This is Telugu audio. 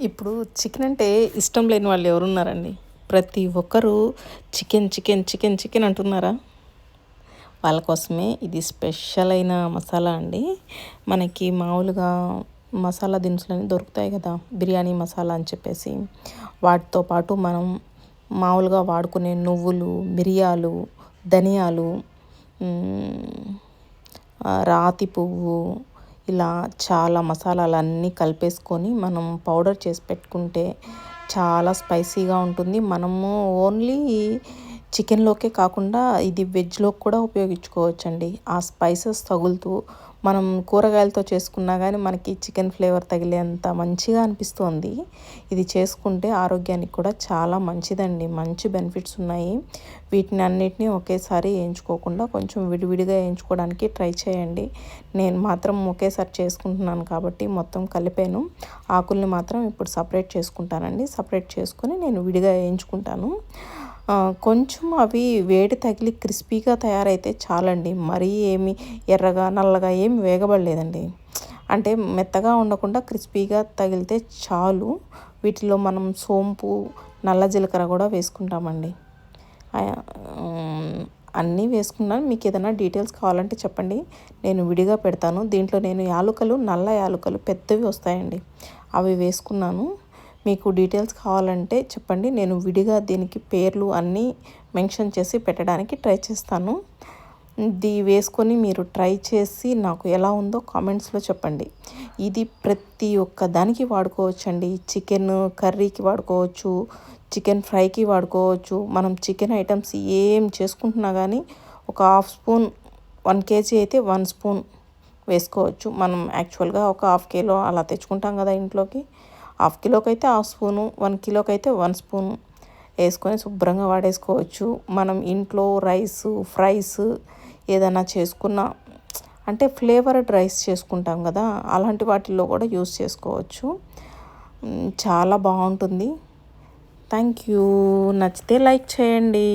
ఇప్పుడు చికెన్ అంటే ఇష్టం లేని వాళ్ళు ఎవరున్నారండి? ప్రతి ఒక్కరూ చికెన్, చికెన్, చికెన్, చికెన్ అంటున్నారా? వాళ్ళ కోసమే ఇది స్పెషల్ అయిన మసాలా అండి. మనకి మామూలుగా మసాలా దినుసులన్నీ దొరుకుతాయి కదా! బిర్యానీ మసాలా అని చెప్పేసి. వాటితో పాటు మనం మామూలుగా వాడుకునే నువ్వులు, మిరియాలు, ధనియాలు, రాతి పువ్వు, ఇలా చాలా మసాలాలన్నీ కలిపేసుకొని మనం పౌడర్ చేసి పెట్టుకుంటే చాలా స్పైసీగా ఉంటుంది. మనము ఓన్లీ చికెన్లోకే కాకుండా ఇది వెజ్లో కూడా ఉపయోగించుకోవచ్చండి. ఆ స్పైసెస్ తగులుతూ మనం కూరగాయలతో చేసుకున్నా కానీ మనకి చికెన్ ఫ్లేవర్ తగిలేంత మంచిగా అనిపిస్తుంది. ఇది చేసుకుంటే ఆరోగ్యానికి కూడా చాలా మంచిదండి. మంచి బెనిఫిట్స్ ఉన్నాయి. వీటిని అన్నిటినీ ఒకేసారి వేయించుకోకుండా కొంచెం విడివిడిగా వేయించుకోవడానికి ట్రై చేయండి. నేను మాత్రం ఒకేసారి చేసుకుంటున్నాను కాబట్టి మొత్తం కలిపాను. ఆకుల్ని మాత్రం ఇప్పుడు సపరేట్ చేసుకుంటానండి. సపరేట్ చేసుకొని నేను విడిగా వేయించుకుంటాను. కొంచెం అవి వేడి తగిలి క్రిస్పీగా తయారైతే చాలండి. మరీ ఏమి ఎర్రగా నల్లగా ఏమి వేగబడలేదండి. అంటే మెత్తగా ఉండకుండా క్రిస్పీగా తగిలితే చాలు. వీటిలో మనం సోంపు, నల్ల జీలకర్ర కూడా వేసుకుంటామండి. అన్నీ వేసుకున్నాను. మీకు ఏదైనా డీటెయిల్స్ కావాలంటే చెప్పండి, నేను విడిగా పెడతాను. దీంట్లో నేను యాలుకలు, నల్ల యాలుకలు పెద్దవి వస్తాయండి, అవి వేసుకున్నాను. మీకు డీటెయిల్స్ కావాలంటే చెప్పండి, నేను విడిగా దీనికి పేర్లు అన్నీ మెన్షన్ చేసి పెట్టడానికి ట్రై చేస్తాను. ఇది వేసుకొని మీరు ట్రై చేసి నాకు ఎలా ఉందో కామెంట్స్లో చెప్పండి. ఇది ప్రతి ఒక్క దానికి వాడుకోవచ్చండి. చికెన్ కర్రీకి వాడుకోవచ్చు, చికెన్ ఫ్రైకి వాడుకోవచ్చు. మనం చికెన్ ఐటమ్స్ ఏం చేసుకుంటున్నా కానీ ఒక హాఫ్ స్పూన్, 1 kg అయితే 1 స్పూన్ వేసుకోవచ్చు. మనం యాక్చువల్గా ఒక హాఫ్ కిలో అలా తెచ్చుకుంటాం కదా ఇంట్లోకి. హాఫ్ కిలోకి అయితే హాఫ్ స్పూను, 1 కిలోకి అయితే 1 స్పూను వేసుకొని శుభ్రంగా వాడేసుకోవచ్చు. మనం ఇంట్లో రైసు, ఫ్రైస్ ఏదైనా చేసుకున్న, అంటే ఫ్లేవర్డ్ రైస్ చేసుకుంటాం కదా, అలాంటి వాటిల్లో కూడా యూస్ చేసుకోవచ్చు. చాలా బాగుంటుంది. Thank you. నచ్చితే లైక్ చేయండి.